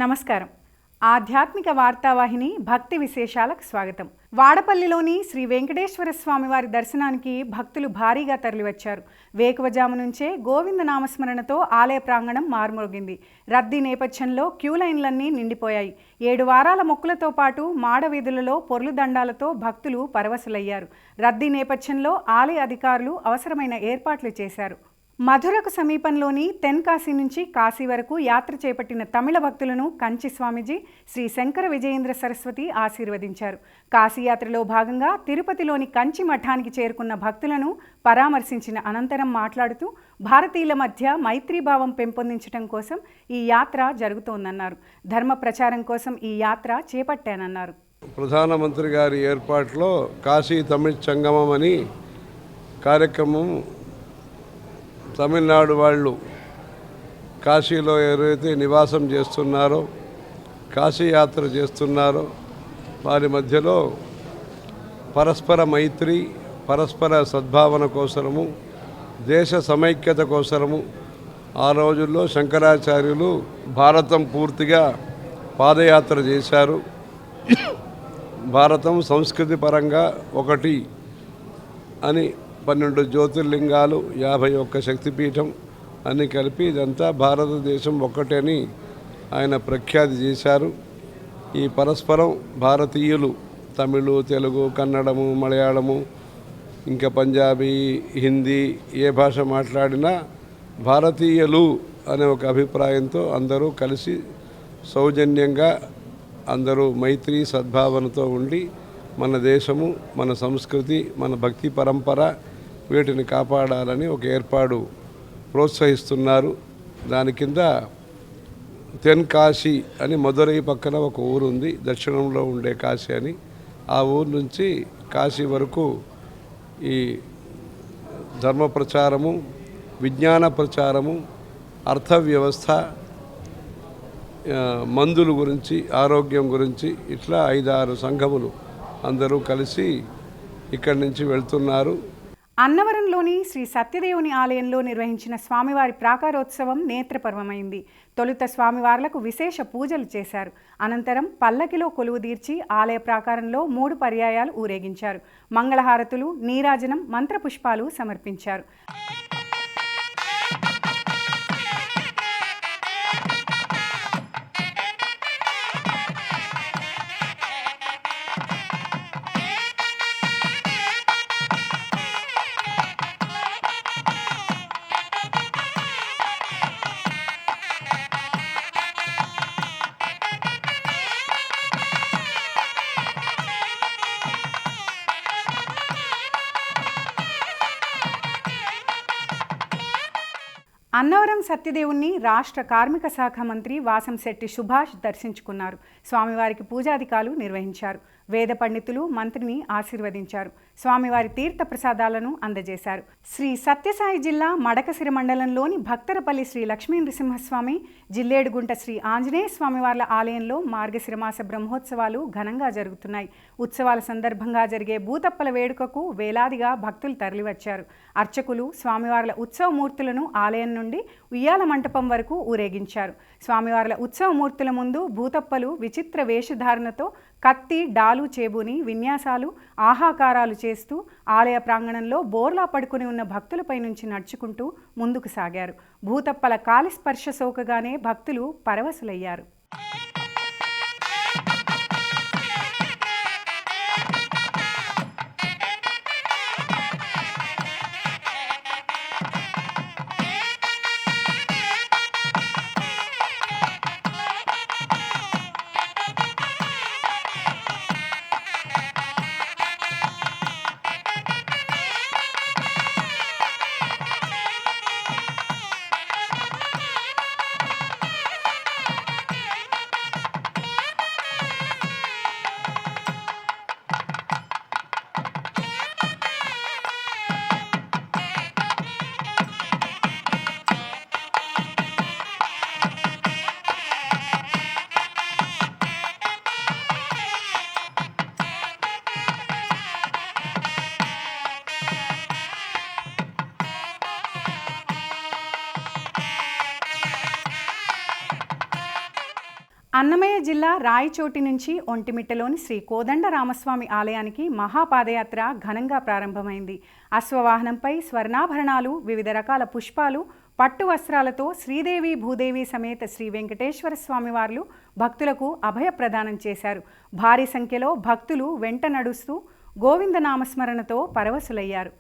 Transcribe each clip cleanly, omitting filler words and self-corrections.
నమస్కారం. ఆధ్యాత్మిక వార్తావాహిని భక్తి విశేషాలకు స్వాగతం. వాడపల్లిలోని శ్రీ వెంకటేశ్వర స్వామివారి దర్శనానికి భక్తులు భారీగా తరలివచ్చారు. వేకువజాము నుంచే గోవింద నామస్మరణతో ఆలయ ప్రాంగణం మార్మోగింది. రద్దీ నేపథ్యంలో క్యూ లైన్లన్నీ నిండిపోయాయి. 7 వారాల మొక్కులతో పాటు మాడవీధులలో పొర్లు దండాలతో భక్తులు పరవశులయ్యారు. రద్దీ నేపథ్యంలో ఆలయ అధికారులు అవసరమైన ఏర్పాట్లు చేశారు. మధురకు సమీపంలోని తెన్కాశీ నుంచి కాశీ వరకు యాత్ర చేపట్టిన తమిళ భక్తులను కంచి స్వామీజీ శ్రీ శంకర విజయేంద్ర సరస్వతి ఆశీర్వదించారు. కాశీయాత్రలో భాగంగా తిరుపతిలోని కంచి మఠానికి చేరుకున్న భక్తులను పరామర్శించిన అనంతరం మాట్లాడుతూ భారతీయుల మధ్య మైత్రీభావం పెంపొందించడం కోసం ఈ యాత్ర జరుగుతోందన్నారు. ధర్మ ప్రచారం కోసం ఈ యాత్ర చేపట్టానన్నారు. ప్రధానమంత్రి గారి ఏర్పాటులో కాశీ తమిళ సంగమం అని కార్యక్రమం తమిళనాడు వాళ్ళు కాశీలో ఎవరైతే నివాసం చేస్తున్నారో, కాశీ యాత్ర చేస్తున్నారో వారి మధ్యలో పరస్పర మైత్రి, పరస్పర సద్భావన కోసరము, దేశ సమైక్యత కోసరము ఆ రోజుల్లో శంకరాచార్యులు భారతం పూర్తిగా పాదయాత్ర చేశారు. భారతం సంస్కృతి పరంగా ఒకటి అని 12 జ్యోతిర్లింగాలు, 51 శక్తిపీఠం అన్నీ కలిపి ఇదంతా భారతదేశం ఒక్కటని ఆయన ప్రఖ్యాతి చేశారు. ఈ పరస్పరం భారతీయులు తమిళు, తెలుగు, కన్నడము, మలయాళము, ఇంకా పంజాబీ, హిందీ ఏ భాష మాట్లాడినా భారతీయులు అనే ఒక అభిప్రాయంతో అందరూ కలిసి సౌజన్యంగా అందరూ మైత్రి సద్భావనతో ఉండి మన దేశము, మన సంస్కృతి, మన భక్తి పరంపర వీటిని కాపాడాలని ఒక ఏర్పాటు ప్రోత్సహిస్తున్నారు. దాని కింద తెన్కాశీ అని మదురై పక్కన ఒక ఊరు ఉంది, దక్షిణంలో ఉండే కాశీ అని. ఆ ఊరు నుంచి కాశీ వరకు ఈ ధర్మ ప్రచారము, విజ్ఞాన ప్రచారము, అర్థవ్యవస్థ, మందుల గురించి, ఆరోగ్యం గురించి ఇట్లా 5-6 సంఘములు అందరూ కలిసి ఇక్కడి నుంచి వెళ్తున్నారు. అన్నవరంలోని శ్రీ సత్యదేవుని ఆలయంలో నిర్వహించిన స్వామివారి ప్రాకారోత్సవం నేత్రపర్వమైంది. తొలుత స్వామివార్లకు విశేష పూజలు చేశారు. అనంతరం పల్లకిలో కొలువు తీర్చి ఆలయ ప్రాకారంలో 3 పర్యాయాలు ఊరేగించారు. మంగళహారతులు, నీరాజనం, మంత్రపుష్పాలు సమర్పించారు. అన్నవరం సత్యదేవుణ్ణి రాష్ట్ర కార్మిక శాఖ మంత్రి వాసంశెట్టి సుభాష్ దర్శించుకున్నారు. స్వామివారికి పూజాధికాలు నిర్వహించారు. వేద పండితులు మంత్రిని ఆశీర్వదించారు. స్వామివారి తీర్థ ప్రసాదాలను అందజేశారు. శ్రీ సత్యసాయి జిల్లా మడకసిర మండలంలోని భక్తరపల్లి శ్రీ లక్ష్మీ నృసింహస్వామి, జిల్లేడుగుంట శ్రీ ఆంజనేయ స్వామివార్ల ఆలయంలో మార్గశిరమాస బ్రహ్మోత్సవాలు ఘనంగా జరుగుతున్నాయి. ఉత్సవాల సందర్భంగా జరిగే భూతప్పల వేడుకకు వేలాదిగా భక్తులు తరలివచ్చారు. అర్చకులు స్వామివార్ల ఉత్సవమూర్తులను ఆలయం నుండి ఉయ్యాల మంటపం వరకు ఊరేగించారు. స్వామివార్ల ఉత్సవమూర్తుల ముందు భూతప్పలు విచిత్ర వేషధారణతో కత్తి, డాలు చేబూని విన్యాసాలు, ఆహాకారాలు చేస్తూ ఆలయ ప్రాంగణంలో బోర్లా పడుకుని ఉన్న భక్తులపై నుంచి నడుచుకుంటూ ముందుకు సాగారు. భూతప్పల కాలిస్పర్శ సోకగానే భక్తులు పరవశులయ్యారు. అన్నమయ్య జిల్లా రాయచోటి నుంచి ఒంటిమిట్టలోని శ్రీ కోదండరామస్వామి ఆలయానికి మహాపాదయాత్ర ఘనంగా ప్రారంభమైంది. అశ్వవాహనంపై స్వర్ణాభరణాలు, వివిధ రకాల పుష్పాలు, పట్టు వస్త్రాలతో శ్రీదేవి భూదేవి సమేత శ్రీ వెంకటేశ్వర స్వామివార్లు భక్తులకు అభయ ప్రదానం చేశారు. భారీ సంఖ్యలో భక్తులు వెంట నడుస్తూ గోవిందనామస్మరణతో పరవశులయ్యారు.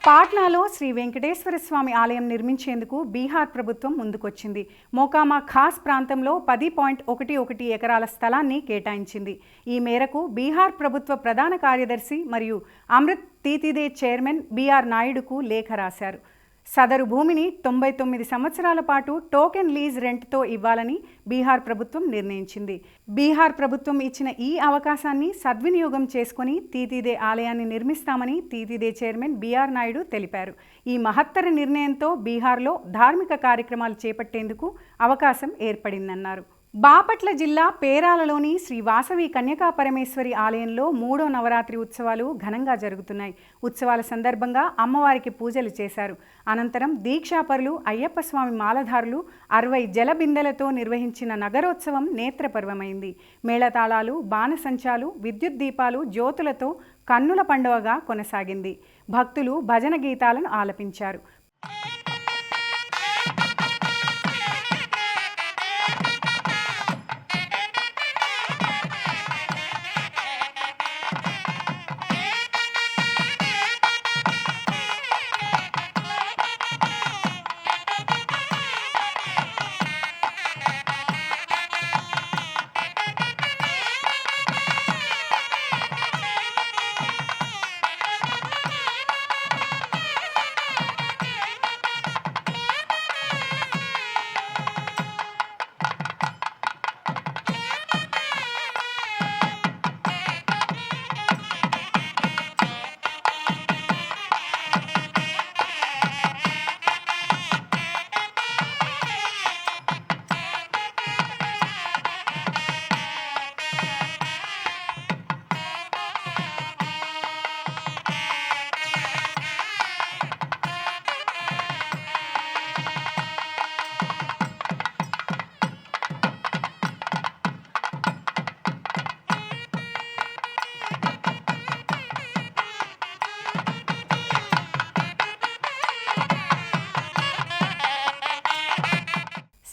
పాట్నాలో శ్రీ వెంకటేశ్వర స్వామి ఆలయం నిర్మించేందుకు బీహార్ ప్రభుత్వం ముందుకొచ్చింది. మోకామా ఖాస్ ప్రాంతంలో 10.11 ఎకరాల స్థలాన్ని కేటాయించింది. ఈ మేరకు బీహార్ ప్రభుత్వ ప్రధాన కార్యదర్శి మరియు అమృత్ తీతిదే చైర్మన్ బిఆర్ నాయుడుకు లేఖ రాశారు. సదరు భూమిని 99 సంవత్సరాల పాటు టోకెన్ లీజ్ రెంట్తో ఇవ్వాలని బీహార్ ప్రభుత్వం నిర్ణయించింది. బీహార్ ప్రభుత్వం ఇచ్చిన ఈ అవకాశాన్ని సద్వినియోగం చేసుకుని తీతిదే ఆలయాన్ని నిర్మిస్తామని తీతిదే చైర్మన్ బిఆర్ నాయుడు తెలిపారు. ఈ మహత్తర నిర్ణయంతో బీహార్లో ధార్మిక కార్యక్రమాలు చేపట్టేందుకు అవకాశం ఏర్పడిందన్నారు. బాపట్ల జిల్లా పేరాలలోని శ్రీ వాసవి కన్యకా పరమేశ్వరి ఆలయంలో 3వ నవరాత్రి ఉత్సవాలు ఘనంగా జరుగుతున్నాయి. ఉత్సవాల సందర్భంగా అమ్మవారికి పూజలు చేశారు. అనంతరం దీక్షాపరులు, అయ్యప్ప స్వామి మాలధారులు 60 జలబిందెలతో నిర్వహించిన నగరోత్సవం నేత్రపర్వమైంది. మేళతాళాలు, బాణసంచాలు, విద్యుత్ దీపాలు, జ్యోతులతో కన్నుల పండుగగా కొనసాగింది. భక్తులు భజన గీతాలను ఆలపించారు.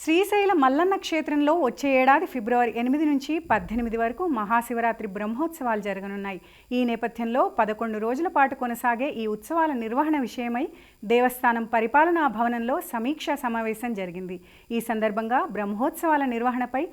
శ్రీశైల మల్లన్న క్షేత్రంలో వచ్చే ఏడాది ఫిబ్రవరి 8 నుంచి 18 వరకు మహాశివరాత్రి బ్రహ్మోత్సవాలు జరగనున్నాయి. ఈ నేపథ్యంలో 11 రోజుల పాటు కొనసాగే ఈ ఉత్సవాల నిర్వహణ విషయమై దేవస్థానం పరిపాలనా భవనంలో సమీక్షా సమావేశం జరిగింది. ఈ సందర్భంగా బ్రహ్మోత్సవాల నిర్వహణపై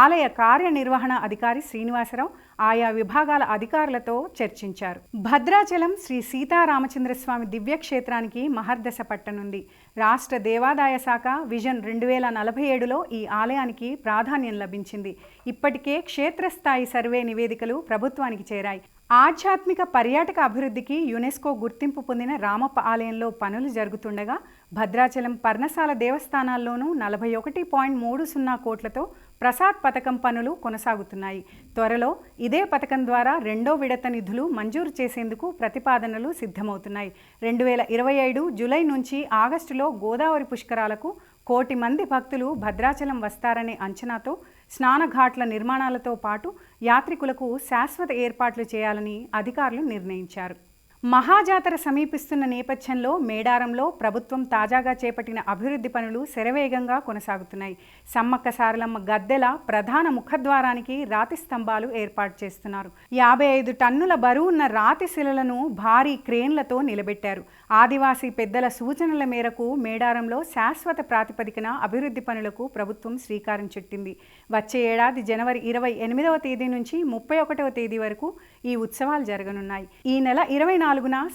ఆలయ కార్యనిర్వహణ అధికారి శ్రీనివాసరావు ఆయా విభాగాల అధికారులతో చర్చించారు. భద్రాచలం శ్రీ సీతారామచంద్రస్వామి దివ్యక్షేత్రానికి మహర్దశ పట్టనుంది. రాష్ట్ర దేవాదాయ శాఖ విజన్ 2047లో ఈ ఆలయానికి ప్రాధాన్యం లభించింది. ఇప్పటికే క్షేత్రస్థాయి సర్వే నివేదికలు ప్రభుత్వానికి చేరాయి. ఆధ్యాత్మిక పర్యాటక అభివృద్ధికి యునెస్కో గుర్తింపు పొందిన రామప్ప ఆలయంలో పనులు జరుగుతుండగా భద్రాచలం, పర్ణశాల దేవస్థానాల్లోనూ 41.30 కోట్లతో ప్రసాద్ పథకం పనులు కొనసాగుతున్నాయి. త్వరలో ఇదే పథకం ద్వారా 2వ విడత నిధులు మంజూరు చేసేందుకు ప్రతిపాదనలు సిద్ధమవుతున్నాయి. 2025 జూలై నుంచి ఆగస్టులో గోదావరి పుష్కరాలకు 1 కోటి మంది భక్తులు భద్రాచలం వస్తారనే అంచనాతో స్నానఘాట్ల నిర్మాణాలతో పాటు యాత్రికులకు శాశ్వత ఏర్పాట్లు చేయాలని అధికారులు నిర్ణయించారు. మహాజాతర సమీపిస్తున్న నేపథ్యంలో మేడారంలో ప్రభుత్వం తాజాగా చేపట్టిన అభివృద్ధి పనులు శరవేగంగా కొనసాగుతున్నాయి. సమ్మక్క సారలమ్మ గద్దెల ప్రధాన ముఖద్వారానికి రాతి స్తంభాలు ఏర్పాటు చేస్తున్నారు. 55 టన్నుల బరువున్న రాతి శిలలను భారీ క్రేన్లతో నిలబెట్టారు. ఆదివాసీ పెద్దల సూచనల మేరకు మేడారంలో శాశ్వత ప్రాతిపదికన అభివృద్ధి పనులకు ప్రభుత్వం శ్రీకారం చుట్టింది. వచ్చే ఏడాది జనవరి 28వ తేదీ నుంచి 31వ తేదీ వరకు ఈ ఉత్సవాలు జరగనున్నాయి. ఈ నెల 24న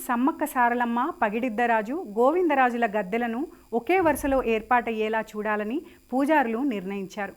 సమ్మక్క సారలమ్మ, పగిడిద్దరాజు, గోవిందరాజుల గద్దెలను ఒకే వరుసలో ఏర్పాటయ్యేలా చూడాలని పూజారులు నిర్ణయించారు.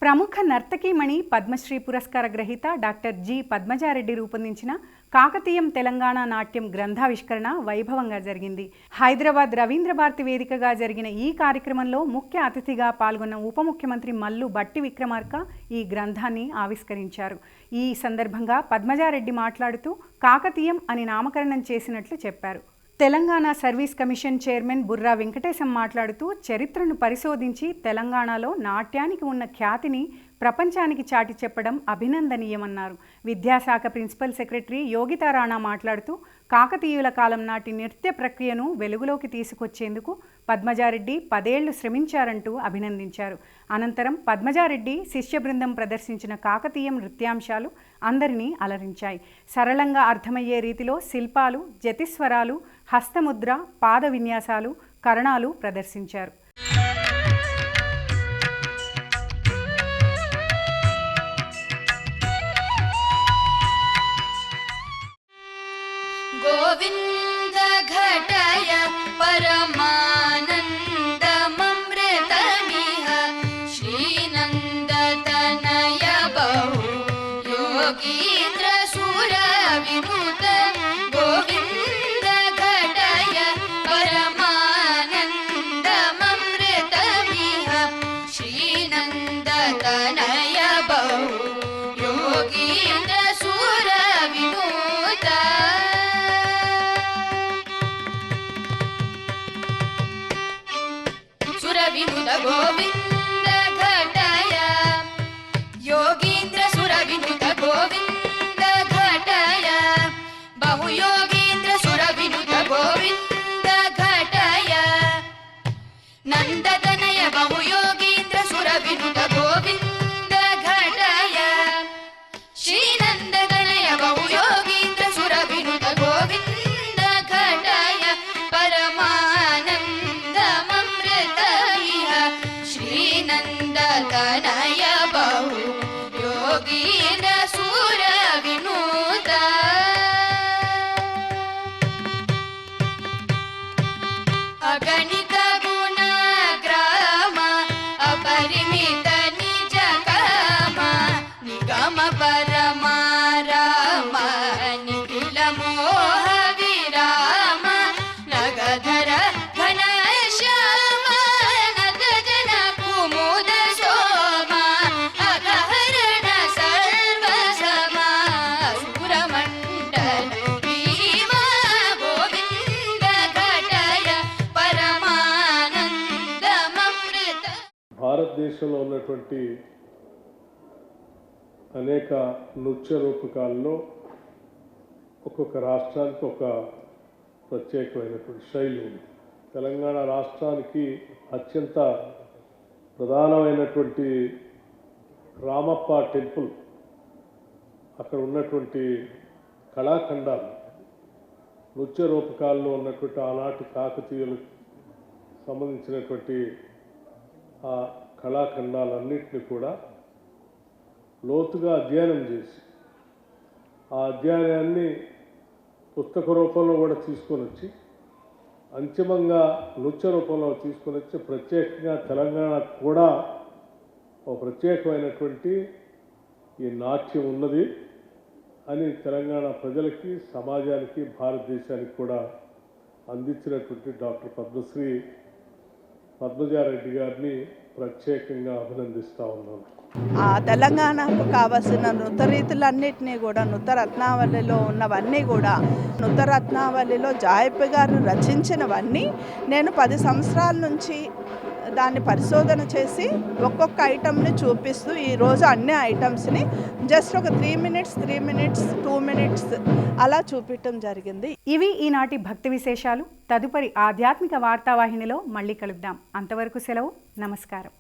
ప్రముఖ నర్తకీమణి పద్మశ్రీ పురస్కార గ్రహీత డాక్టర్ జి పద్మజారెడ్డి రూపొందించిన కాకతీయం తెలంగాణ నాట్యం గ్రంథావిష్కరణ వైభవంగా జరిగింది. హైదరాబాద్ రవీంద్ర భారతి వేదికగా జరిగిన ఈ కార్యక్రమంలో ముఖ్య అతిథిగా పాల్గొన్న ఉప ముఖ్యమంత్రి మల్లు భట్టి విక్రమార్క ఈ గ్రంథాన్ని ఆవిష్కరించారు. ఈ సందర్భంగా పద్మజారెడ్డి మాట్లాడుతూ కాకతీయం అని నామకరణం చేసినట్లు చెప్పారు. Telangana service commission chairman Burra Venkatesham మాట్లాడుతూ చరిత్రను పరిశోధించి తెలంగాణలో నాట్యానికి ఉన్న ఖ్యాతిని ప్రపంచానికి చాటి చెప్పడం అభినందనీయమన్నారు. విద్యాశాఖ ప్రిన్సిపల్ సెక్రటరీ యోగితా రాణా మాట్లాడుతూ కాకతీయుల కాలం నాటి నృత్య ప్రక్రియను వెలుగులోకి తీసుకొచ్చేందుకు పద్మజారెడ్డి 10 ఏళ్లు శ్రమించారంటూ అభినందించారు. అనంతరం పద్మజారెడ్డి శిష్య బృందం ప్రదర్శించిన కాకతీయం నృత్యాంశాలు అందరినీ అలరించాయి. సరళంగా అర్థమయ్యే రీతిలో శిల్పాలు, జతిస్వరాలు, హస్తముద్ర, పాద విన్యాసాలు, కరణాలు ప్రదర్శించారు. गोविंद घटय परमानंदमृतमिह श्रीनंदतनय बहु योगीन्द्र सुरविनुत गोविंद घटय परमानंदमृतमिह श्रीनंदतनय बहु योगीन्द्र सुरविनुत सुरविनुत गोविंद घटय योगीन्द्र सुरविनुत गोविंद घटय बहु योगीन्द्र सुरविनुत गोविंद घटय नंदतनय बहु योगीन्द्र सुरविनुत गोविंद घटय श्रीनंदतनय बहु योगीन्द्र सुरविनुत गोविंद घटय परमानंदमृतमिह श्रीनंदतनय बहु योगीन्द्र सुरविनुत अगणित गुणग्राम अपरिमित निज काम निगम परमारा భారతదేశంలో ఉన్నటువంటి అనేక నృత్య రూపకాల్లో ఒక్కొక్క రాష్ట్రానికి ఒక ప్రత్యేకమైనటువంటి శైలి ఉంది. తెలంగాణ రాష్ట్రానికి అత్యంత ప్రధానమైనటువంటి రామప్ప టెంపుల్, అక్కడ ఉన్నటువంటి కళాఖండాలు, నృత్య రూపకాల్లో ఉన్నటువంటి ఆనాటి కాకతీయులకు సంబంధించినటువంటి ఆ కళాఖండాలన్నింటినీ కూడా లోతుగా అధ్యయనం చేసి ఆ అధ్యయనాన్ని పుస్తక రూపంలో కూడా తీసుకొని వచ్చి అంతిమంగా నృత్య రూపంలో తీసుకొని వచ్చి ప్రత్యేకంగా తెలంగాణకు కూడా ఒక ప్రత్యేకమైనటువంటి ఈ నాట్యం ఉన్నది అని తెలంగాణ ప్రజలకి, సమాజానికి, భారతదేశానికి కూడా అందించినటువంటి డాక్టర్ పద్మశ్రీ పద్మజారెడ్డి గారిని ప్రత్యేకంగా అభినందిస్తూ ఉన్నాను. తెలంగాణకు కావలసిన నృత్య రీతులన్నింటినీ కూడా నృత్యరత్నావళిలో ఉన్నవన్నీ కూడా నృత్యరత్నావళిలో జాయప్ప గారు రచించినవన్నీ నేను 10 సంవత్సరాల నుంచి దాన్ని పరిశోధన చేసి ఒక్కొక్క ఐటమ్ని చూపిస్తూ ఈరోజు అన్ని ఐటమ్స్ని జస్ట్ ఒక 3 minutes 2 minutes అలా చూపించడం జరిగింది. ఇవి ఈనాటి భక్తి విశేషాలు. తదుపరి ఆధ్యాత్మిక వార్తావాహినిలో మళ్ళీ కలుద్దాం. అంతవరకు సెలవు. నమస్కారం.